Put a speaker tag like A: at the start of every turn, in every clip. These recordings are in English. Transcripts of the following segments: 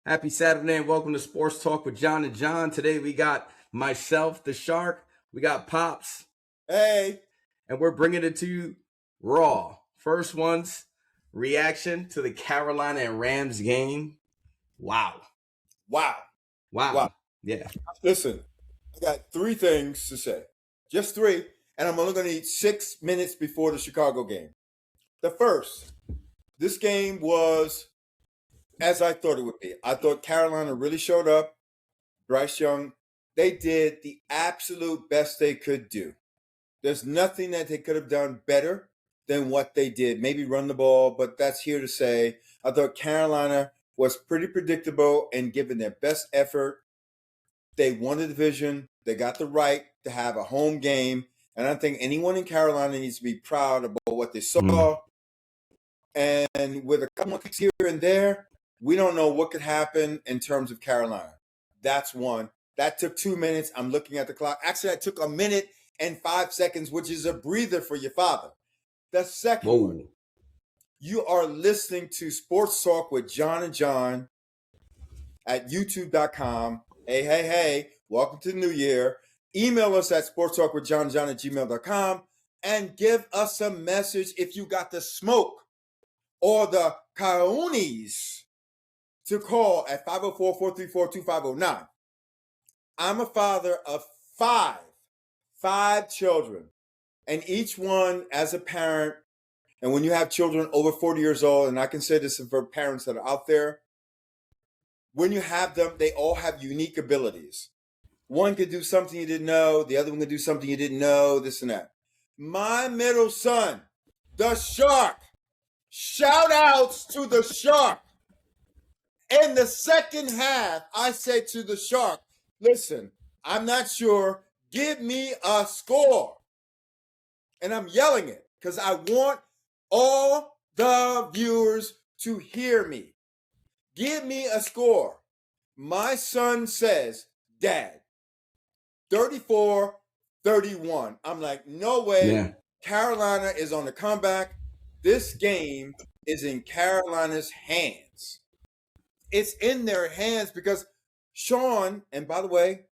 A: Happy Saturday and welcome to Sports Talk with John and John. Today we got myself, the Shark. We got Pops.
B: Hey.
A: And we're bringing it to you raw. First one's reaction to the Carolina and Rams game. Wow. Yeah.
B: Listen, I got three things to say. Just three. And I'm only going to need 6 minutes before the Chicago game. The first, this game was as I thought it would be. I thought Carolina really showed up. Bryce Young, they did the absolute best they could do. There's nothing that they could have done better than what they did. Maybe run the ball, but that's here to say. I thought Carolina was pretty predictable and given their best effort. They won the division. They got the right to have a home game. And I think anyone in Carolina needs to be proud about what they saw. And with a couple of kicks here and there, we don't know what could happen in terms of Carolina. That's one. That took 2 minutes. I'm looking at the clock. Actually, that took 1 minute and 5 seconds, which is a breather for your father. The second one, you are listening to Sports Talk with John and John at youtube.com. Hey, welcome to the new year. Email us at sportstalkwithjohnjohn@gmail.com and give us a message if you got the smoke or the cojones to call at 504-434-2509. I'm a father of five children, and each one as a parent, and when you have children over 40 years old, and I can say this for parents that are out there, when you have them, they all have unique abilities. One could do something you didn't know, the other one could do something you didn't know, this and that. My middle son, the Shark, shout outs to the Shark. In the second half, I said to the Shark, listen, I'm not sure. Give me a score. And I'm yelling it because I want all the viewers to hear me. Give me a score. My son says, Dad, 34-31. I'm like, no way. Yeah. Carolina is on the comeback. This game is in Carolina's hands. It's in their hands because Sean, and by the way,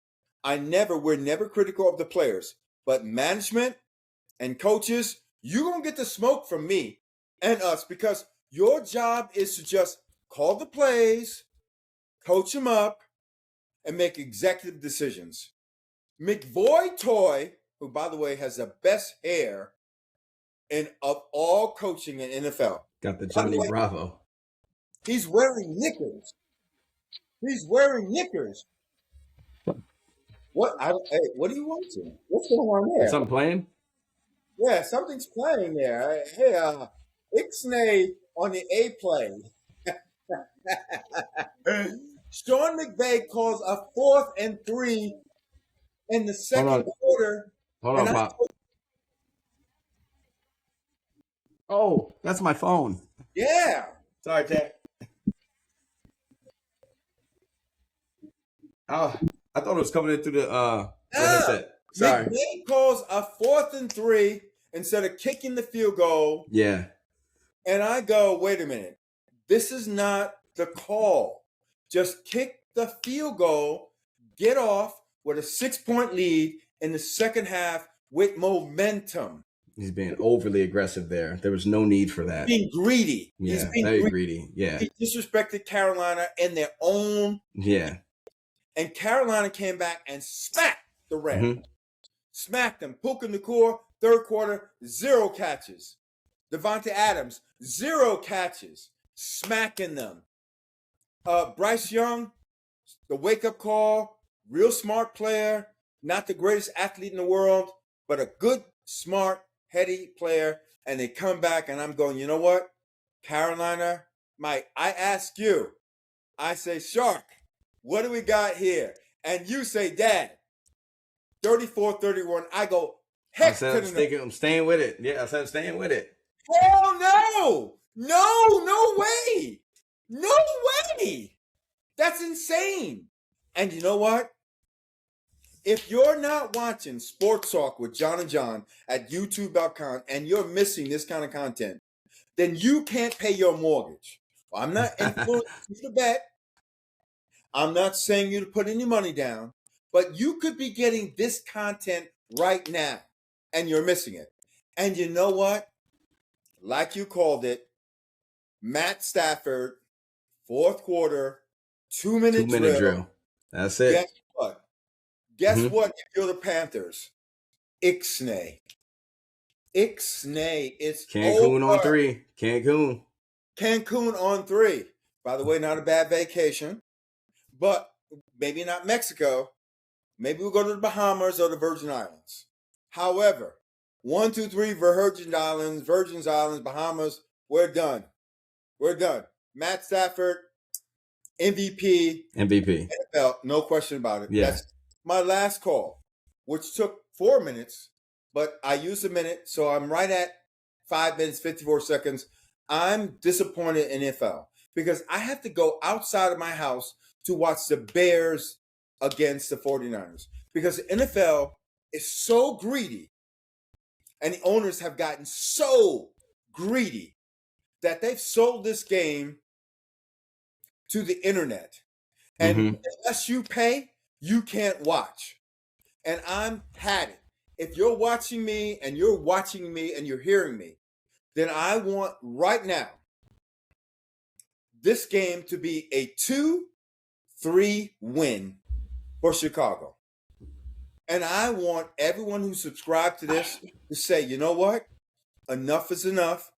B: we're never critical of the players, but management and coaches, you're going to get the smoke from me and us because your job is to just call the plays, coach them up, and make executive decisions. McVoy Toy, who by the way has the best hair of all coaching in NFL.
A: Got the Johnny Bravo.
B: He's wearing knickers. What? What are you watching? What's going on there?
A: Is something playing?
B: Yeah, something's playing there. Hey, Ixnay on the A play. Sean McVay calls a 4th and 3 in the second quarter.
A: Hold on, Pop. Oh, that's my phone.
B: Yeah. Sorry, Jack.
A: Oh, I thought it was coming in through the headset. Sorry.
B: McVay calls a 4th and 3 instead of kicking the field goal.
A: Yeah.
B: And I go, wait a minute. This is not the call. Just kick the field goal, get off with a 6-point lead in the second half with momentum.
A: He's being overly aggressive there. There was no need for that.
B: Being greedy.
A: Yeah,
B: He's being
A: very greedy. Yeah.
B: He disrespected Carolina in their own.
A: Yeah.
B: And Carolina came back and smacked the Rams. Mm-hmm. Smacked them. Puka Nacua, third quarter, 0 catches. Devontae Adams, 0 catches. Smacking them. Bryce Young, the wake-up call, real smart player, not the greatest athlete in the world, but a good, smart, heady player. And they come back, and I'm going, you know what? Carolina, Mike, I ask you, I say, Shark, what do we got here? And you say, Dad, 34-31. I go, heck to the no.
A: I'm staying with it. Yeah, I said I'm staying with it.
B: Hell no. No way. No way. That's insane. And you know what? If you're not watching Sports Talk with John and John at youtube.com and you're missing this kind of content, then you can't pay your mortgage. Well, I'm not influencing you to bet. I'm not saying you to put any money down, but you could be getting this content right now and you're missing it. And you know what? Like you called it, Matt Stafford, fourth quarter, 2 minute
A: 2 minute
B: drill.
A: drill. That's it.
B: Guess what? Guess
A: Mhm.
B: what? If you're the Panthers, Ixnay. Ixnay. It's
A: Cancun on
B: over.
A: 3. Cancun.
B: Cancun on 3. By the way, not a bad vacation, but maybe not Mexico. Maybe we'll go to the Bahamas or the Virgin Islands. However, 1, 2, 3, Virgin Islands, Bahamas, we're done. We're done. Matt Stafford, MVP,
A: MVP.
B: NFL, no question about it.
A: Yeah.
B: That's my last call, which took 4 minutes, but I used a minute, so I'm right at 5 minutes, 54 seconds. I'm disappointed in NFL because I have to go outside of my house to watch the Bears against the 49ers because the NFL is so greedy and the owners have gotten so greedy that they've sold this game to the internet. And
A: Mm-hmm.
B: unless you pay, you can't watch. And I'm had it. If you're watching me and you're watching me and you're hearing me, then I want right now this game to be a 2-3 win for Chicago. And I want everyone who subscribed to this to say, you know what? Enough is enough.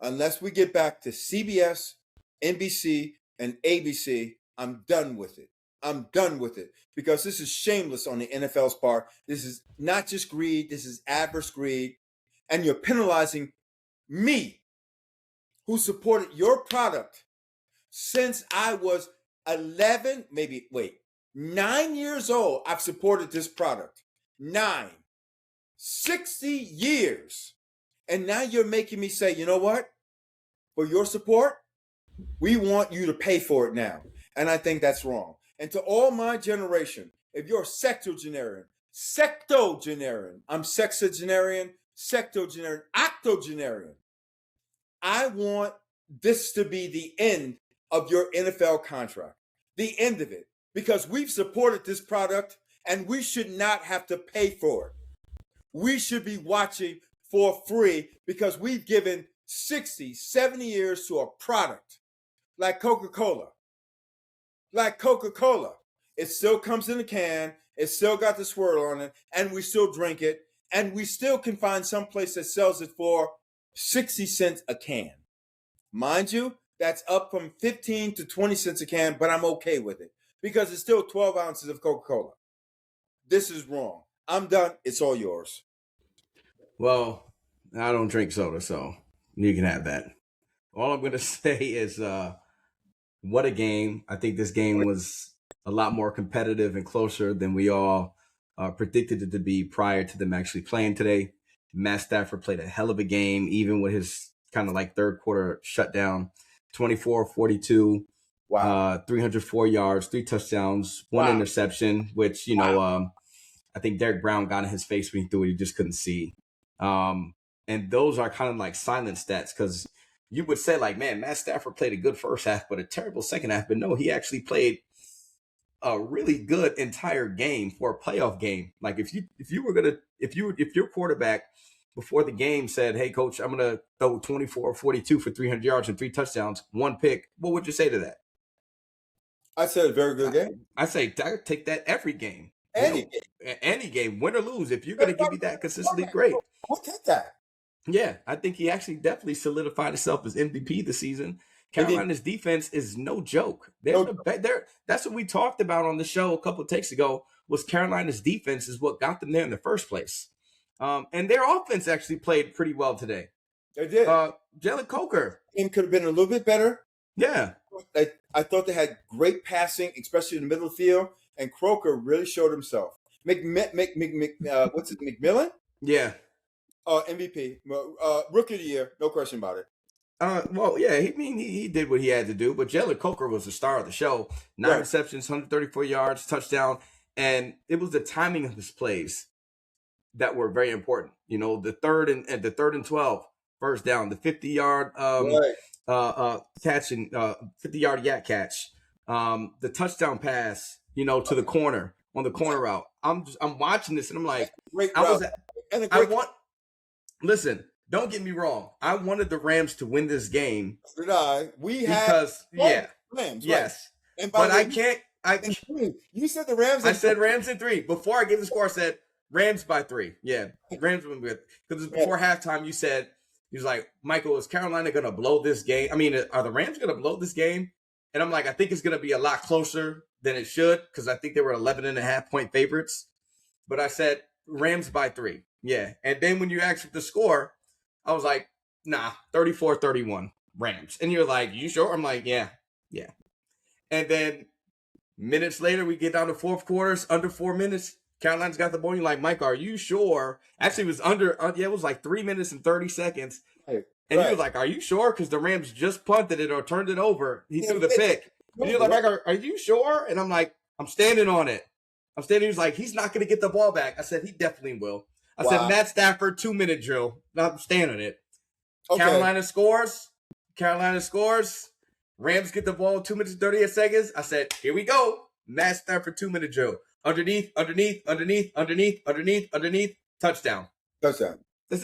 B: Unless we get back to CBS, NBC, and ABC, I'm done with it. I'm done with it because this is shameless on the NFL's part. This is not just greed. This is adverse greed. And you're penalizing me who supported your product since I was 9 years old. I've supported this product. 60 years. And now you're making me say, you know what? For your support, we want you to pay for it now. And I think that's wrong. And to all my generation, if you're a sectogenarian, I'm sexagenarian, sectogenarian, octogenarian, I want this to be the end of your NFL contract, the end of it, because we've supported this product and we should not have to pay for it. We should be watching for free because we've given 60, 70 years to a product like Coca-Cola. Like Coca-Cola. It still comes in a can. It still got the swirl on it. And we still drink it. And we still can find some place that sells it for 60 cents a can. Mind you, that's up from 15 to 20 cents a can, but I'm okay with it because it's still 12 ounces of Coca-Cola. This is wrong. I'm done. It's all yours.
A: Well, I don't drink soda, so you can have that. All I'm going to say is what a game. I think this game was a lot more competitive and closer than we all predicted it to be prior to them actually playing today. Matt Stafford played a hell of a game, even with his kind of like third quarter shutdown. 24-42,
B: Wow.
A: 304 yards, 3 touchdowns, 1
B: Wow.
A: interception, which, you know, I think Derek Brown got in his face when he threw it. He just couldn't see. And those are kind of like silent stats because you would say like, man, Matt Stafford played a good first half, but a terrible second half. But no, he actually played a really good entire game for a playoff game. Like if your quarterback before the game said, hey coach, I'm going to throw 24-42 for 300 yards and 3 touchdowns, 1 pick, what would you say to that?
B: I said a very good game.
A: I say take that every game.
B: Any
A: game, win or lose. If you're going to give me that consistently, great.
B: We'll take that.
A: Yeah, I think he actually definitely solidified himself as MVP this season. Carolina's defense is no joke. That's what we talked about on the show a couple of takes ago. Was Carolina's defense is what got them there in the first place, and their offense actually played pretty well today.
B: They did.
A: Jalen Coker.
B: Game could have been a little bit better.
A: Yeah,
B: I thought they had great passing, especially in the middle of the field, and Croker really showed himself. What's it, McMillan?
A: Yeah.
B: MVP, rookie of the year, no question about it.
A: Well, yeah, he did what he had to do, but Jalen Coker was the star of the show. 9 receptions, 134 yards, touchdown, and it was the timing of his plays that were very important. You know, the third and 12, first down, the 50-yard catch and 50-yard yak catch. the touchdown pass, to the corner on the corner route. I'm watching this and I'm like,
B: Great
A: I was
B: route.
A: at,
B: And a
A: I
B: great
A: want. Listen, don't get me wrong. I wanted the Rams to win this game
B: did I. We had
A: because
B: Rams, right?
A: yes,
B: And by
A: but
B: the way,
A: I can't.
B: you said the Rams.
A: I said Rams in 3 before I gave the score. I said Rams by 3. Yeah, Rams win with because before halftime you said he was like, Michael, is Carolina going to blow this game? I mean, are the Rams going to blow this game? And I'm like, I think it's going to be a lot closer than it should because I think they were 11.5-point favorites. But I said Rams by 3. Yeah, and then when you asked the score, I was like, nah, 34-31 Rams. And you're like, you sure? I'm like, yeah. And then minutes later, we get down to fourth quarters, under 4 minutes. Carolina's got the ball. You're like, Mike, are you sure? Actually, it was it was like 3 minutes and 30 seconds.
B: Right.
A: And he was like, are you sure? Because the Rams just punted it or turned it over. He threw the pick. And you're like, Mike, are you sure? And I'm like, I'm standing on it. He was like, he's not going to get the ball back. I said, he definitely will. I said, Matt Stafford, 2-minute drill. I'm standing on it. Okay. Carolina scores. Rams get the ball 2 minutes and 38 seconds. I said, here we go. Matt Stafford 2-minute drill. Underneath. Touchdown.
B: That's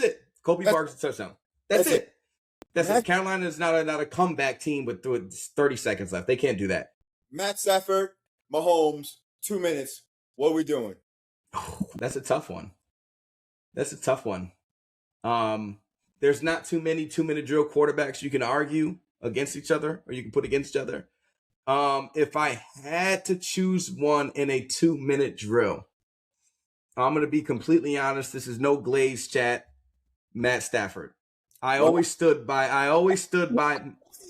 A: it. Kobe Barnes touchdown. That's it. That's it. Carolina is not a comeback team with 30 seconds left. They can't do that.
B: Matt Stafford, Mahomes, 2 minutes. What are we doing?
A: Oh, that's a tough one. There's not too many 2-minute drill quarterbacks you can argue against each other or you can put against each other. If I had to choose one in a 2-minute drill, I'm going to be completely honest. This is no glaze chat. Matt Stafford. I always stood by.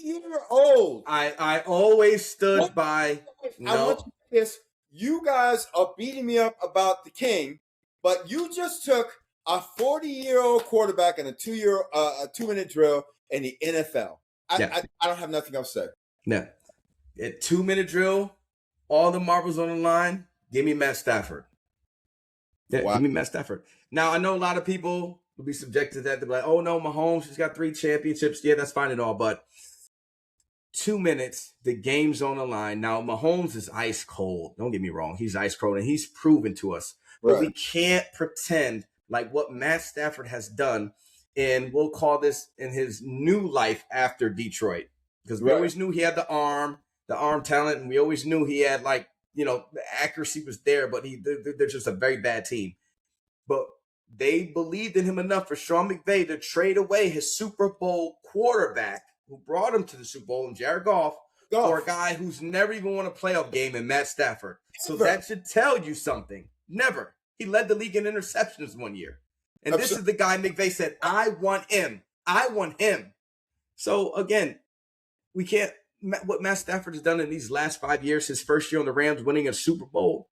B: You're old.
A: I always stood by.
B: I want you to this. You guys are beating me up about the king, but you just took a 40-year-old quarterback in a 2-minute drill in the NFL. I don't have nothing else to say.
A: No. A 2-minute drill, all the marbles on the line. Give me Matt Stafford. Yeah, wow. Give me Matt Stafford. Now, I know a lot of people will be subjected to that. They'll be like, oh, no, Mahomes, he's got 3 championships. Yeah, that's fine and all. But 2 minutes, the game's on the line. Now, Mahomes is ice cold. Don't get me wrong. He's ice cold, and he's proven to us. Right. But we can't pretend like what Matt Stafford has done, and we'll call this in his new life after Detroit. Because we always knew he had the arm talent, and we always knew he had, the accuracy was there, but they're just a very bad team. But they believed in him enough for Sean McVay to trade away his Super Bowl quarterback who brought him to the Super Bowl, and Jared Goff, for a guy who's never even won a playoff game in Matt Stafford. So that should tell you something. Never. He led the league in interceptions one year. And this is the guy McVay said, I want him. So, again, we can't – what Matt Stafford has done in these last 5 years, his first year on the Rams winning a Super Bowl,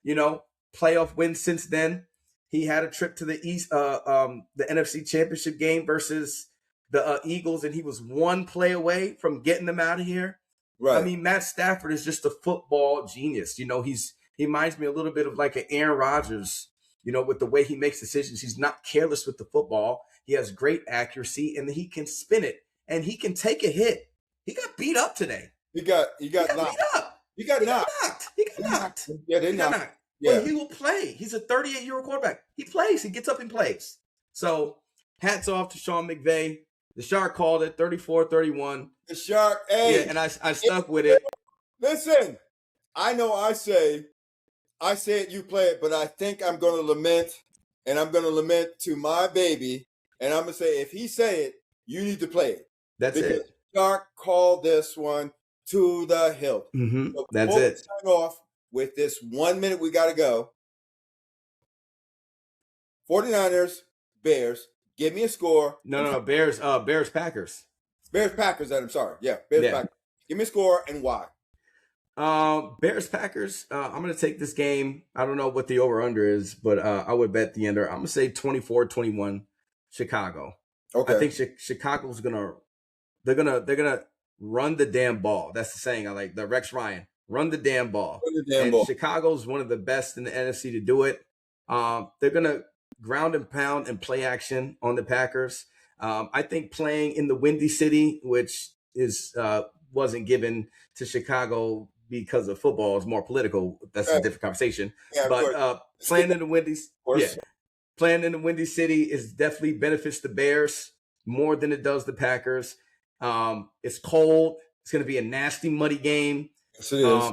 A: playoff wins since then. He had a trip to the NFC Championship game versus the Eagles, and he was one play away from getting them out of here. Right. I mean, Matt Stafford is just a football genius. He reminds me a little bit of like an Aaron Rodgers, with the way he makes decisions. He's not careless with the football. He has great accuracy, and he can spin it, and he can take a hit. He got beat up today.
B: He got knocked. He got knocked. Yeah, they knocked.
A: Yeah. But he will play. He's a 38-year-old quarterback. He plays. He gets up and plays. So, hats off to Sean McVay. The Shark called it 34-31.
B: The Shark, hey.
A: Yeah, and I stuck with it.
B: Listen, I know I say it, you play it, but I think I'm going to lament, and I'm going to lament to my baby, and I'm going to say, if he say it, you need to play it.
A: That's it.
B: Shark called this one to the hilt.
A: Mm-hmm. So that's it.
B: Sign off with this 1 minute we got to go. 49ers, Bears. Give me a score.
A: No. Bears, Packers.
B: Bears, Packers, I'm sorry. Yeah, Bears, Packers. Give me a score and why.
A: Bears, Packers. I'm going to take this game. I don't know what the over-under is, but I would bet the under. I'm going to say 24-21 Chicago. Okay. I think Chicago's going to – they're gonna run the damn ball. That's the saying I like. The Rex Ryan. Run the damn ball. Chicago's one of the best in the NFC to do it. They're going to ground and pound and play action on the Packers. I think playing in the Windy City, which wasn't given to Chicago, because of football is more political. That's a different conversation.
B: Yeah, of course.
A: But playing in the Windy,
B: course.
A: playing in the Windy City is definitely benefits the Bears more than it does the Packers. It's cold. It's going to be a nasty, muddy game.
B: Yes, it is.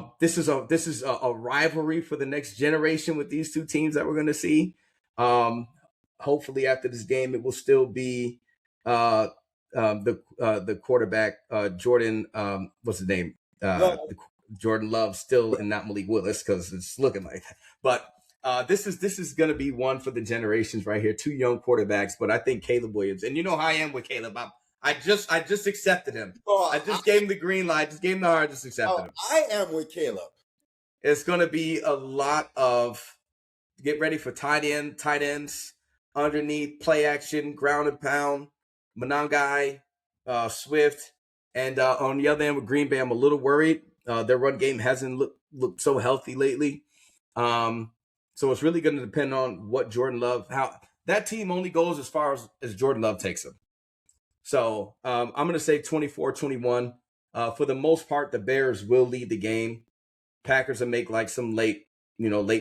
A: This is a rivalry for the next generation with these two teams that we're going to see. Hopefully, after this game, it will still be the quarterback Jordan. What's his name? Jordan Love still, and not Malik Willis, because it's looking like that. But this is going to be one for the generations right here. Two young quarterbacks, but I think Caleb Williams, and you know how I am with Caleb. I just accepted him. I just gave him the green light. Just gave him the heart. Just accepted him.
B: I am with Caleb.
A: It's going to be a lot of get ready for tight ends, underneath, play action, ground and pound, Monangai, Swift. And on the other end with Green Bay, I'm a little worried. Their run game hasn't looked so healthy lately. So it's really going to depend on what Jordan Love, how that team only goes as far as Jordan Love takes them. So I'm going to say 24-21. For the most part, the Bears will lead the game. Packers will make like some late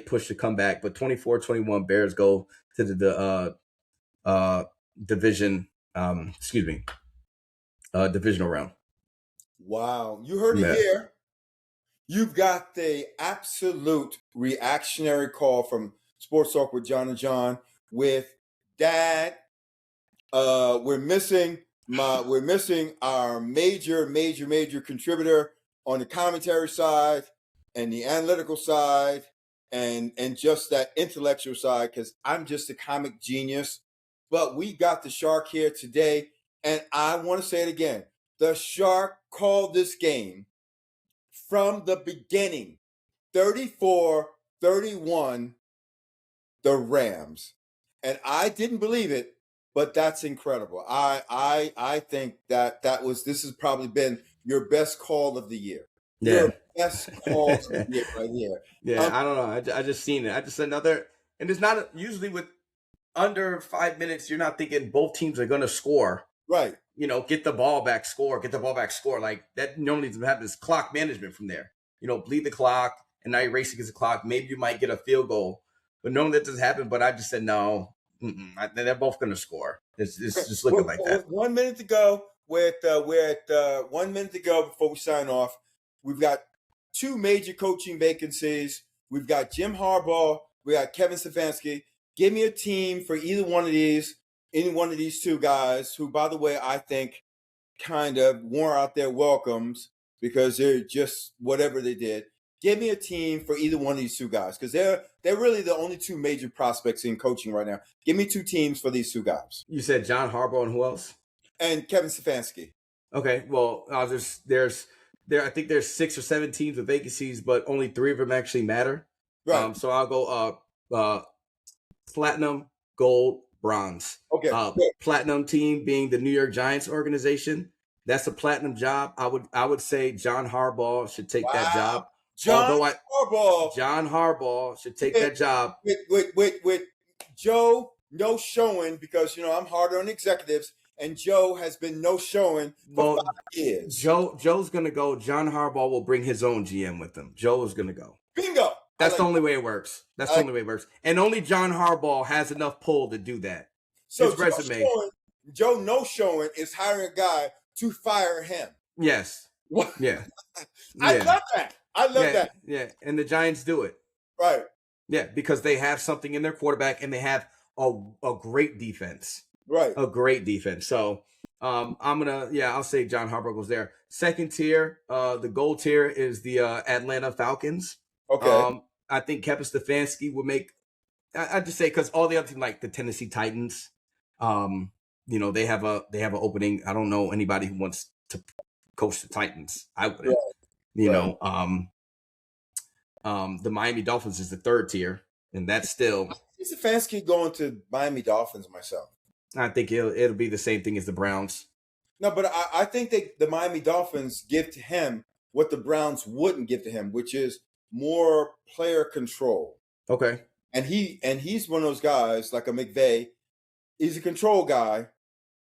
A: push to come back, but 24-21 Bears go to the division, divisional round.
B: Wow. You heard it here. You've got the absolute reactionary call from Sports Talk with John and John with Dad. We're missing our major contributor on the commentary side and the analytical side and just that intellectual side, because I'm just a comic genius. But we got the Shark here today, and I want to say it again. The Shark called this game from the beginning, 34-31, the Rams. And I didn't believe it, but that's incredible. I think this has probably been your best call of the year.
A: Yeah.
B: Your best call of the year right here.
A: Yeah, I don't know. I just seen it. I just another, and it's not usually with under 5 minutes, you're not thinking both teams are going to score.
B: Right.
A: Get the ball back, score. Like that normally doesn't have this clock management from there. Bleed the clock, and now you're racing against the clock. Maybe you might get a field goal, but normally that doesn't happen. But I just said no. They're both going to score. It's just looking like that.
B: 1 minute to go. We're at 1 minute to go before we sign off. We've got two major coaching vacancies. We've got Jim Harbaugh. We got Kevin Stefanski. Give me a team for any one of these two guys who, by the way, I think kind of wore out their welcomes because they're just whatever they did. Give me a team for either one of these two guys because they're really the only two major prospects in coaching right now. Give me two teams for these two guys.
A: You said John Harbaugh and who else?
B: And Kevin Stefanski.
A: Okay, well, I think there's 6 or 7 teams with vacancies, but only 3 of them actually matter.
B: Right.
A: So I'll go platinum, gold, bronze.
B: Okay.
A: Platinum team being the New York Giants organization. That's a platinum job. I would say John Harbaugh should take that job.
B: John
A: Harbaugh should take that job.
B: With Joe, no showing because I'm harder on executives, and Joe has been no showing for 5 years.
A: Joe's gonna go. John Harbaugh will bring his own GM with him. Joe is gonna go.
B: Bingo.
A: That's the only way it works. That's the only way it works. And only John Harbaugh has enough pull to do that.
B: So
A: his resume.
B: Joe no showing is hiring a guy to fire him.
A: Yes.
B: What?
A: Yeah.
B: I love that. I love that.
A: Yeah, and the Giants do it.
B: Right.
A: Yeah, because they have something in their quarterback and they have a great defense.
B: Right.
A: A great defense. So I'll say John Harbaugh goes there. Second tier, the gold tier is the Atlanta Falcons.
B: Okay.
A: I think Kevin Stefanski would make. I just say because all the other teams like the Tennessee Titans, they have an opening. I don't know anybody who wants to coach the Titans. I wouldn't. Right. The Miami Dolphins is the third tier, and that's still.
B: Stefanski going to Miami Dolphins myself.
A: I think it'll be the same thing as the Browns.
B: No, but I think the Miami Dolphins give to him what the Browns wouldn't give to him, which is more player control.
A: Okay.
B: And he's one of those guys like a McVay. He's a control guy,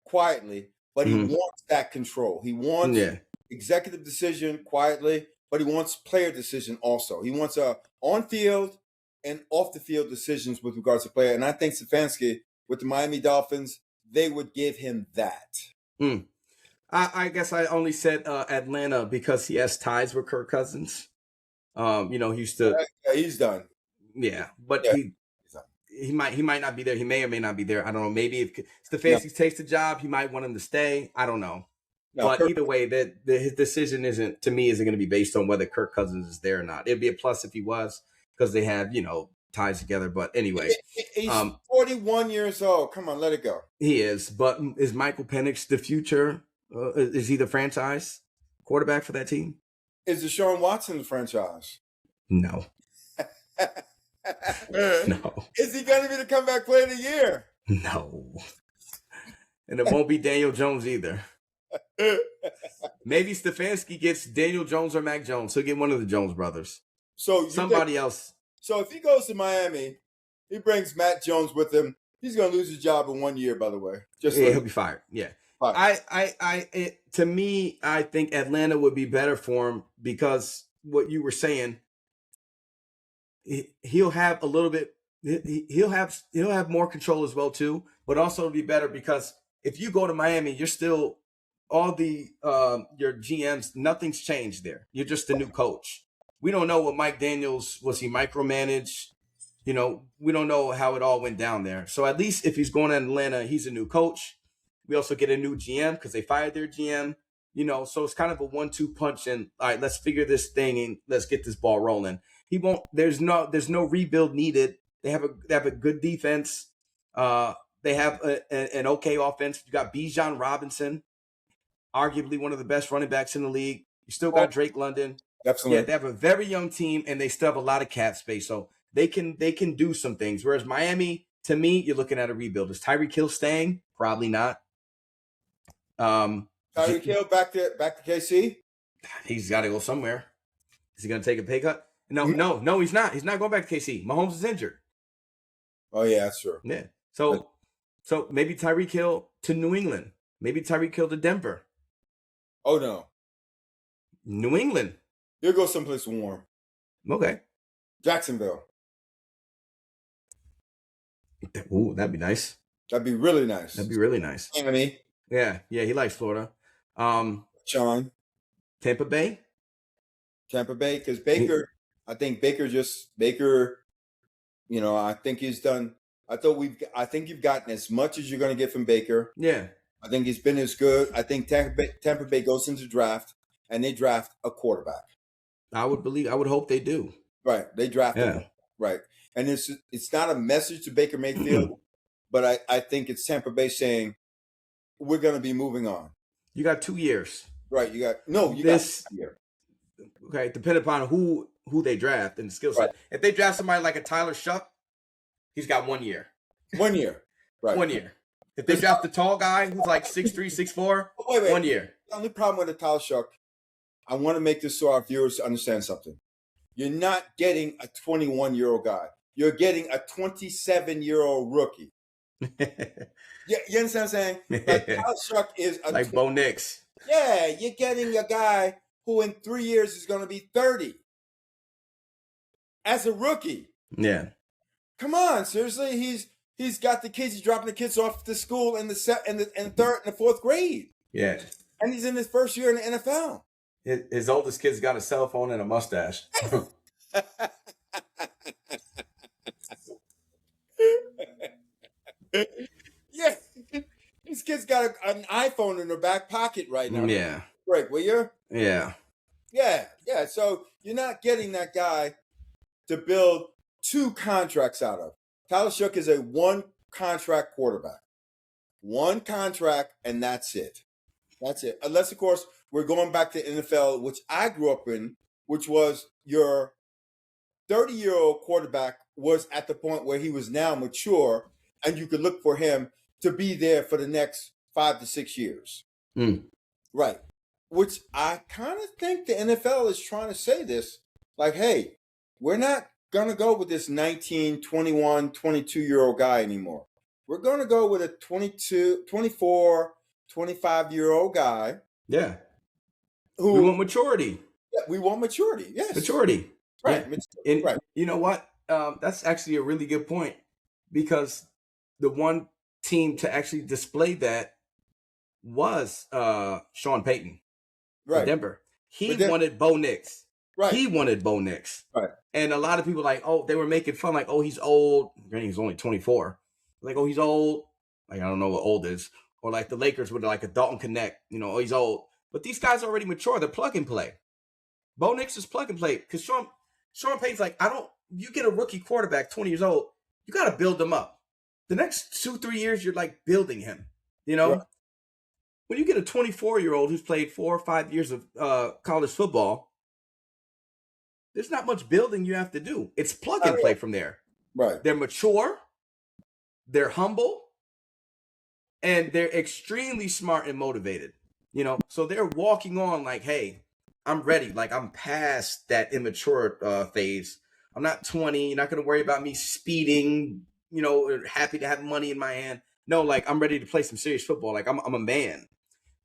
B: quietly, but he wants that control. He wants executive decision quietly. but he wants player decision also. He wants on-field and off-the-field decisions with regards to player. And I think Stefanski with the Miami Dolphins, they would give him that.
A: I guess I only said Atlanta because he has ties with Kirk Cousins. He used to.
B: Yeah, he's done.
A: Yeah, but
B: Yeah.
A: he might not be there. He may or may not be there. I don't know. Maybe if Stefanski takes the job, he might want him to stay. I don't know. No, but either way, his decision isn't going to be based on whether Kirk Cousins is there or not. It'd be a plus if he was because they have ties together. But anyway,
B: he's 41 years old. Come on, let it go.
A: He is. But is Michael Penix the future? Is he the franchise quarterback for that team?
B: Is Deshaun Watson the franchise?
A: No. No.
B: Is he going to be the comeback player of the year?
A: No. And it won't be Daniel Jones either. Maybe Stefanski gets Daniel Jones or Mac Jones. He'll get one of the Jones brothers.
B: So
A: somebody else. So
B: if he goes to Miami, he brings Matt Jones with him. He's going to lose his job in 1 year, by the way.
A: He'll be fired. Yeah. To me, I think Atlanta would be better for him because what you were saying, he'll have a little bit. He'll have more control as well too. But also it'll be better because if you go to Miami, you're still all the your GMs. Nothing's changed there. You're just a new coach. We don't know what Mike Daniels was. He micromanaged. We don't know how it all went down there. So at least if he's going to Atlanta, he's a new coach. We also get a new GM because they fired their GM. So it's kind of a 1-2 punch. And all right, let's figure this thing and let's get this ball rolling. He won't. There's no rebuild needed. They have a good defense. They have an okay offense. You got Bijan Robinson, arguably one of the best running backs in the league. You still got Drake London.
B: Absolutely.
A: Yeah, they have a very young team, and they still have a lot of cap space. So they can do some things. Whereas Miami, to me, you're looking at a rebuild. Is Tyreek Hill staying? Probably not.
B: Tyreek Hill back to KC?
A: He's got to go somewhere. Is he going to take a pay cut? No, he's not. He's not going back to KC. Mahomes is injured.
B: Oh, yeah, that's true.
A: Yeah. So maybe Tyreek Hill to New England. Maybe Tyreek Hill to Denver.
B: Oh, no.
A: New England.
B: He'll go someplace warm.
A: Okay.
B: Jacksonville.
A: Ooh, that'd be nice.
B: That'd be really nice.
A: Miami. Yeah, he likes Florida.
B: Sean.
A: Tampa Bay,
B: because Baker, I think he's done. I think you've gotten as much as you're going to get from Baker.
A: Yeah.
B: I think he's been as good. I think Tampa Bay goes into draft and they draft a quarterback.
A: I would hope they do.
B: Right. They draft him. Right. And it's not a message to Baker Mayfield, but I think it's Tampa Bay saying, we're going to be moving on.
A: You got 2 years.
B: Right. You got 1 year.
A: Okay. Depending upon who they draft and the skill set. Right. If they draft somebody like a Tyler Shuck, he's got 1 year.
B: 1 year. Right.
A: 1 year. If they draft the tall guy who's like 6'3", 6'4", wait. 1 year.
B: The only problem with the Tyler Shuck, I want to make this so our viewers understand something. You're not getting a 21-year-old guy. You're getting a 27-year-old rookie. You understand what I'm saying? Like Tyler Shuck is
A: like Bo Nix.
B: Yeah, you're getting a guy who in 3 years is going to be 30 as a rookie.
A: Yeah.
B: Come on, seriously, he's got the kids. He's dropping the kids off to school in the third and the fourth grade.
A: Yeah.
B: And he's in his first year in the NFL.
A: His oldest kid's got a cell phone and a mustache.
B: Yeah, this kid's got an iPhone in her back pocket right now.
A: Yeah.
B: Right, will you?
A: Yeah.
B: Yeah. So you're not getting that guy to build 2 contracts out of. Tyler Shuck is a 1-contract quarterback. 1 contract, and that's it. Unless, of course, we're going back to NFL, which I grew up in, which was your 30-year-old quarterback was at the point where he was now mature, and you could look for him to be there for the next 5 to 6 years. Right. Which I kind of think the NFL is trying to say this, like, hey, we're not going to go with this 19, 21, 22-year-old guy anymore. We're going to go with a 22, 24, 25-year-old guy.
A: Yeah.
B: We
A: want maturity.
B: Yeah, we want maturity. Yes.
A: Maturity.
B: Right.
A: Yeah. And
B: Right.
A: you know what? That's actually a really good point, because the one team to actually display that was Sean Payton for
B: Right.
A: Denver. He
B: But then,
A: wanted Bo Nix.
B: right.
A: He wanted Bo Nix.
B: Right.
A: And a lot of people like, oh, they were making fun like, oh, he's old. Granted, he's only 24. Like, oh, he's old. Like, I don't know what old is. Or like the Lakers with like a Dalton Connect. You know, oh, he's old. But these guys are already mature. They're plug and play. Bo Nix is plug and play. Because Sean Payton's like, you get a rookie quarterback, 20 years old, you got to build him up. The next 2-3 years, you're like building him. You know?
B: Right.
A: When you get a 24-year-old who's played 4 or 5 years of college football, there's not much building you have to do. It's plug and play from there.
B: Right.
A: They're mature, they're humble, and they're extremely smart and motivated. You know, so they're walking on like, hey, I'm ready. Like, I'm past that immature phase. I'm not 20. You're not going to worry about me speeding, you know, happy to have money in my hand. No, like, I'm ready to play some serious football. Like, I'm a man.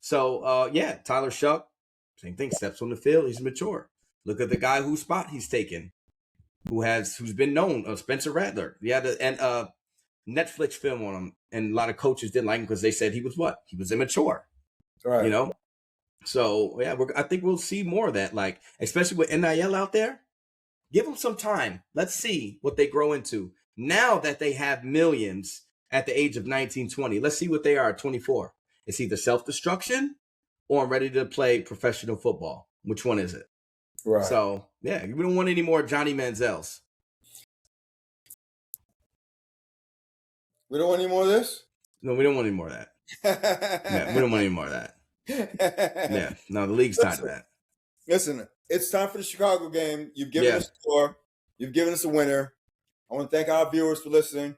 A: So, yeah, Tyler Shuck, same thing, steps on the field. He's mature. Look at the guy whose spot he's taken, who's been known, Spencer Rattler. Yeah, and Netflix film on him, and a lot of coaches didn't like him because they said he was what? He was immature.
B: Right.
A: You know? So, yeah, I think we'll see more of that, like, especially with NIL out there. Give them some time. Let's see what they grow into. Now that they have millions at the age of 19, 20, let's see what they are at 24. It's either self-destruction or I'm ready to play professional football. Which one is it?
B: Right.
A: So, yeah, we don't want any more Johnny Manziels.
B: We don't want any more of this?
A: No, we don't want any more of that. Yeah, we don't want any more of that. Yeah, no, the league's tired of that.
B: Listen, it's time for the Chicago game. You've given us a score. You've given us a winner. I want to thank our viewers for listening.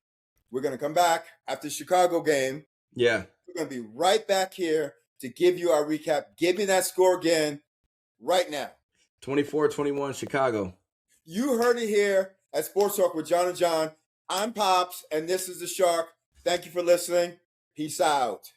B: We're going to come back after the Chicago game.
A: Yeah.
B: We're going to be right back here to give you our recap. Give me that score again right now.
A: 24-21 Chicago.
B: You heard it here at Sports Talk with John and John. I'm Pops, and this is The Shark. Thank you for listening. Peace out.